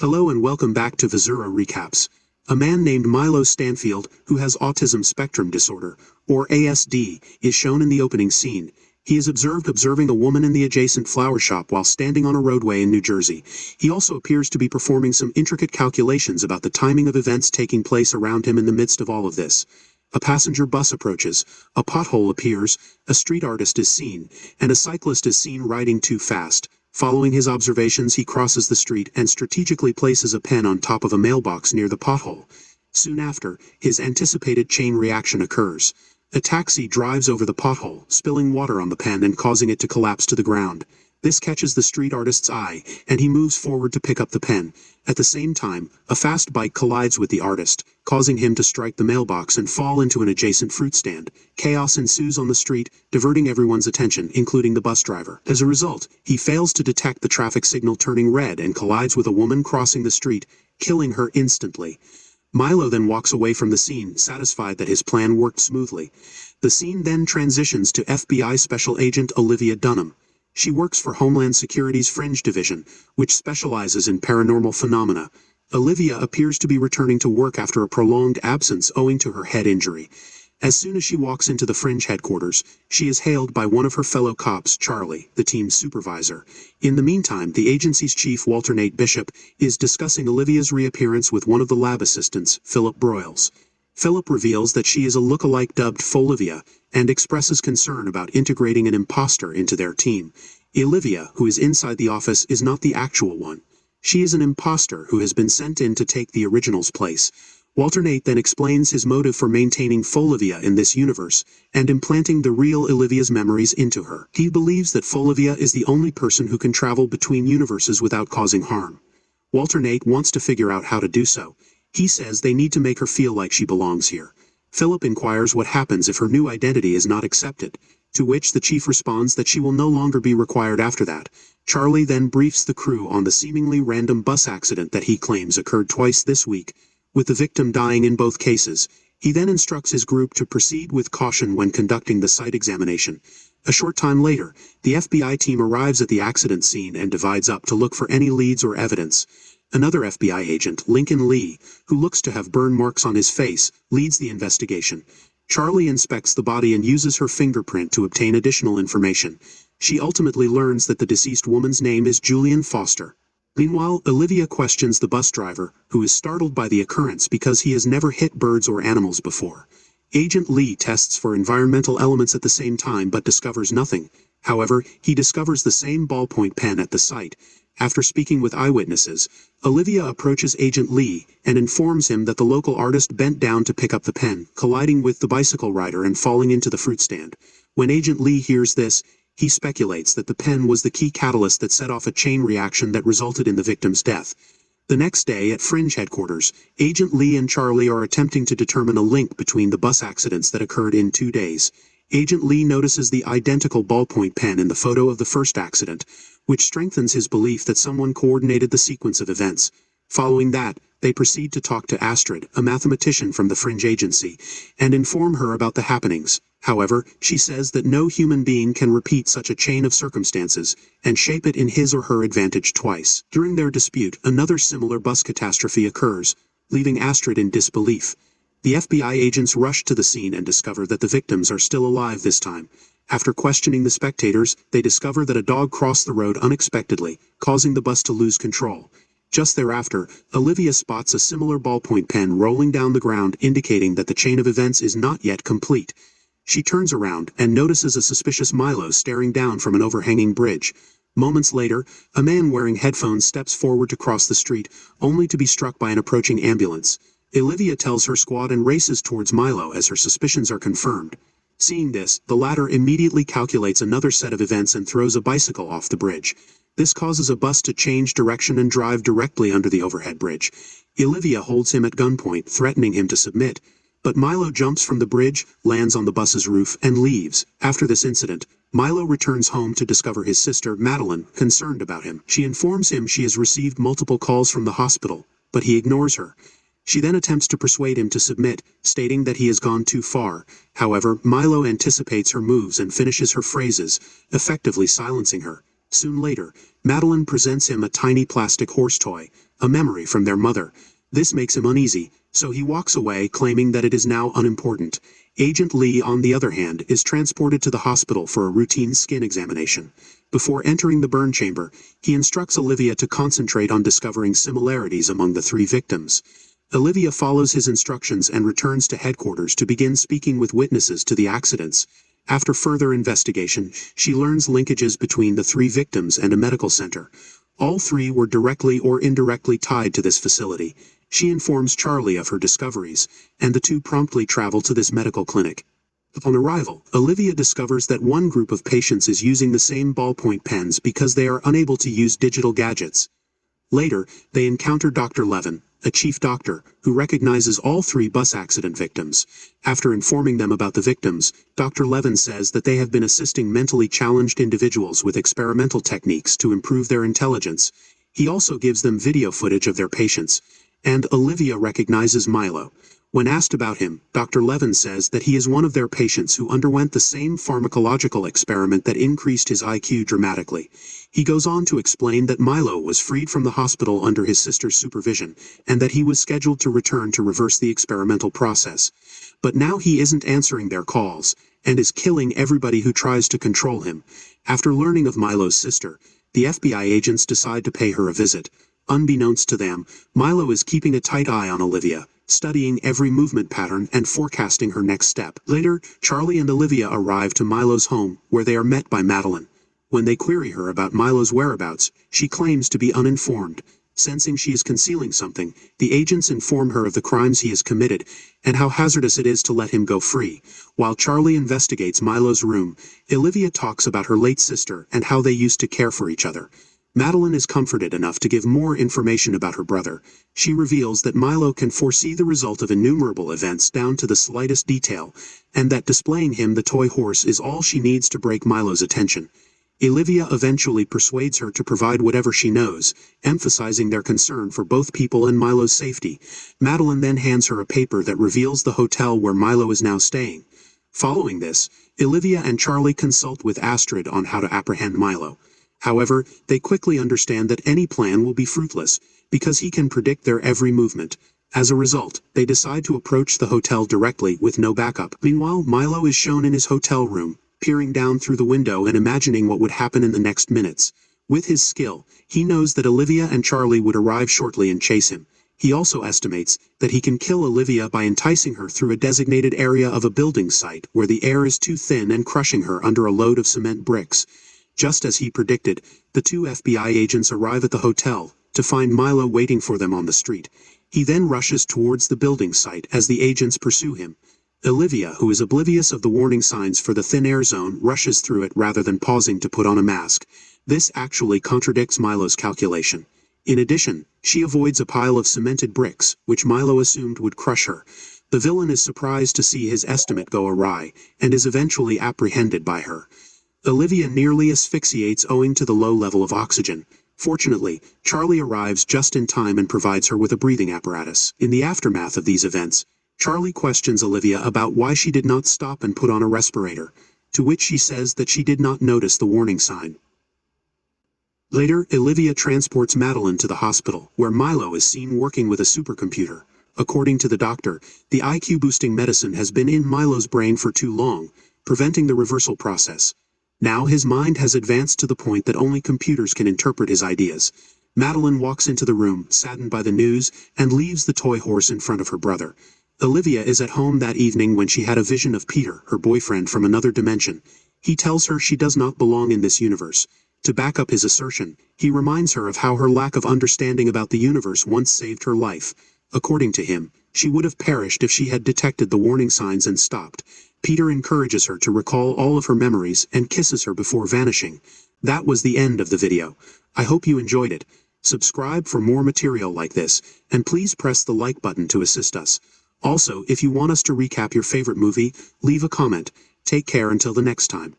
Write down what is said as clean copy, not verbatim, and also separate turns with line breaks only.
Hello and welcome back to Vizura Recaps. A man named Milo Stanfield, who has autism spectrum disorder, or ASD, is shown in the opening scene. He is observing a woman in the adjacent flower shop while standing on a roadway in New Jersey. He also appears to be performing some intricate calculations about the timing of events taking place around him in the midst of all of this. A passenger bus approaches, a pothole appears, a street artist is seen, and a cyclist is seen riding too fast. Following his observations, he crosses the street and strategically places a pen on top of a mailbox near the pothole. Soon after, his anticipated chain reaction occurs. A taxi drives over the pothole, spilling water on the pen and causing it to collapse to the ground. This catches the street artist's eye, and he moves forward to pick up the pen. At the same time, a fast bike collides with the artist, causing him to strike the mailbox and fall into an adjacent fruit stand. Chaos ensues on the street, diverting everyone's attention, including the bus driver. As a result, he fails to detect the traffic signal turning red and collides with a woman crossing the street, killing her instantly. Milo then walks away from the scene, satisfied that his plan worked smoothly. The scene then transitions to FBI Special Agent Olivia Dunham. She works for Homeland Security's Fringe Division, which specializes in paranormal phenomena. Olivia appears to be returning to work after a prolonged absence owing to her head injury. As soon as she walks into the Fringe headquarters, she is hailed by one of her fellow cops, Charlie, the team's supervisor. In the meantime, the agency's chief, Walter Nate Bishop, is discussing Olivia's reappearance with one of the lab assistants, Philip Broyles. Philip reveals that she is a look-alike dubbed Folivia, and expresses concern about integrating an imposter into their team. Olivia, who is inside the office, is not the actual one. She is an imposter who has been sent in to take the original's place. Walter Nate then explains his motive for maintaining Folivia in this universe, and implanting the real Olivia's memories into her. He believes that Folivia is the only person who can travel between universes without causing harm. Walter Nate wants to figure out how to do so. He says they need to make her feel like she belongs here. Philip inquires what happens if her new identity is not accepted, to which the chief responds that she will no longer be required after that. Charlie then briefs the crew on the seemingly random bus accident that he claims occurred twice this week, with the victim dying in both cases. He then instructs his group to proceed with caution when conducting the site examination. A short time later, the FBI team arrives at the accident scene and divides up to look for any leads or evidence. Another FBI agent, Lincoln Lee, who looks to have burn marks on his face, leads the investigation. Charlie inspects the body and uses her fingerprint to obtain additional information. She ultimately learns that the deceased woman's name is Julian Foster. Meanwhile, Olivia questions the bus driver, who is startled by the occurrence because he has never hit birds or animals before. Agent Lee tests for environmental elements at the same time but discovers nothing. However, he discovers the same ballpoint pen at the site. After speaking with eyewitnesses, Olivia approaches Agent Lee and informs him that the local artist bent down to pick up the pen, colliding with the bicycle rider and falling into the fruit stand. When Agent Lee hears this, he speculates that the pen was the key catalyst that set off a chain reaction that resulted in the victim's death. The next day at Fringe headquarters, Agent Lee and Charlie are attempting to determine a link between the bus accidents that occurred in 2 days. Agent Lee notices the identical ballpoint pen in the photo of the first accident, which strengthens his belief that someone coordinated the sequence of events. Following that, they proceed to talk to Astrid, a mathematician from the Fringe agency, and inform her about the happenings. However, she says that no human being can repeat such a chain of circumstances and shape it in his or her advantage twice. During their dispute, another similar bus catastrophe occurs, leaving Astrid in disbelief. The FBI agents rush to the scene and discover that the victims are still alive this time. After questioning the spectators, they discover that a dog crossed the road unexpectedly, causing the bus to lose control. Just thereafter, Olivia spots a similar ballpoint pen rolling down the ground, indicating that the chain of events is not yet complete. She turns around and notices a suspicious Milo staring down from an overhanging bridge. Moments later, a man wearing headphones steps forward to cross the street, only to be struck by an approaching ambulance. Olivia tells her squad and races towards Milo as her suspicions are confirmed. Seeing this, the latter immediately calculates another set of events and throws a bicycle off the bridge. This causes a bus to change direction and drive directly under the overhead bridge. Olivia holds him at gunpoint, threatening him to submit. But Milo jumps from the bridge, lands on the bus's roof, and leaves. After this incident, Milo returns home to discover his sister, Madeline, concerned about him. She informs him she has received multiple calls from the hospital, but he ignores her. She then attempts to persuade him to submit, stating that he has gone too far. However, Milo anticipates her moves and finishes her phrases, effectively silencing her. Soon later, Madeline presents him a tiny plastic horse toy, a memory from their mother. This makes him uneasy, so he walks away claiming that it is now unimportant. Agent Lee, on the other hand, is transported to the hospital for a routine skin examination. Before entering the burn chamber, he instructs Olivia to concentrate on discovering similarities among the three victims. Olivia follows his instructions and returns to headquarters to begin speaking with witnesses to the accidents. After further investigation, she learns linkages between the three victims and a medical center. All three were directly or indirectly tied to this facility. She informs Charlie of her discoveries, and the two promptly travel to this medical clinic. Upon arrival, Olivia discovers that one group of patients is using the same ballpoint pens because they are unable to use digital gadgets. Later, they encounter Dr. Levin, a chief doctor, who recognizes all three bus accident victims. After informing them about the victims, Dr. Levin says that they have been assisting mentally challenged individuals with experimental techniques to improve their intelligence. He also gives them video footage of their patients. And Olivia recognizes Milo. When asked about him, Dr. Levin says that he is one of their patients who underwent the same pharmacological experiment that increased his IQ dramatically. He goes on to explain that Milo was freed from the hospital under his sister's supervision, and that he was scheduled to return to reverse the experimental process. But now he isn't answering their calls, and is killing everybody who tries to control him. After learning of Milo's sister, the FBI agents decide to pay her a visit. Unbeknownst to them, Milo is keeping a tight eye on Olivia, studying every movement pattern and forecasting her next step. Later, Charlie and Olivia arrive to Milo's home, where they are met by Madeline. When they query her about Milo's whereabouts, she claims to be uninformed. Sensing she is concealing something, the agents inform her of the crimes he has committed, and how hazardous it is to let him go free. While Charlie investigates Milo's room, Olivia talks about her late sister and how they used to care for each other. Madeline is comforted enough to give more information about her brother. She reveals that Milo can foresee the result of innumerable events down to the slightest detail, and that displaying him the toy horse is all she needs to break Milo's attention. Olivia eventually persuades her to provide whatever she knows, emphasizing their concern for both people and Milo's safety. Madeline then hands her a paper that reveals the hotel where Milo is now staying. Following this, Olivia and Charlie consult with Astrid on how to apprehend Milo. However, they quickly understand that any plan will be fruitless, because he can predict their every movement. As a result, they decide to approach the hotel directly with no backup. Meanwhile, Milo is shown in his hotel room, peering down through the window and imagining what would happen in the next minutes. With his skill, he knows that Olivia and Charlie would arrive shortly and chase him. He also estimates that he can kill Olivia by enticing her through a designated area of a building site where the air is too thin and crushing her under a load of cement bricks. Just as he predicted, the two FBI agents arrive at the hotel to find Milo waiting for them on the street. He then rushes towards the building site as the agents pursue him. Olivia, who is oblivious of the warning signs for the thin air zone, rushes through it rather than pausing to put on a mask. This actually contradicts Milo's calculation. In addition, she avoids a pile of cemented bricks, which Milo assumed would crush her. The villain is surprised to see his estimate go awry, and is eventually apprehended by her. Olivia nearly asphyxiates owing to the low level of oxygen. Fortunately, Charlie arrives just in time and provides her with a breathing apparatus. In the aftermath of these events, Charlie questions Olivia about why she did not stop and put on a respirator, to which she says that she did not notice the warning sign. Later, Olivia transports Madeline to the hospital, where Milo is seen working with a supercomputer. According to the doctor, the IQ-boosting medicine has been in Milo's brain for too long, preventing the reversal process. Now his mind has advanced to the point that only computers can interpret his ideas. Madeline walks into the room, saddened by the news, and leaves the toy horse in front of her brother. Olivia is at home that evening when she had a vision of Peter, her boyfriend from another dimension. He tells her she does not belong in this universe. To back up his assertion, he reminds her of how her lack of understanding about the universe once saved her life. According to him, she would have perished if she had detected the warning signs and stopped. Peter encourages her to recall all of her memories and kisses her before vanishing. That was the end of the video. I hope you enjoyed it. Subscribe for more material like this, and please press the like button to assist us. Also, if you want us to recap your favorite movie, leave a comment. Take care until the next time.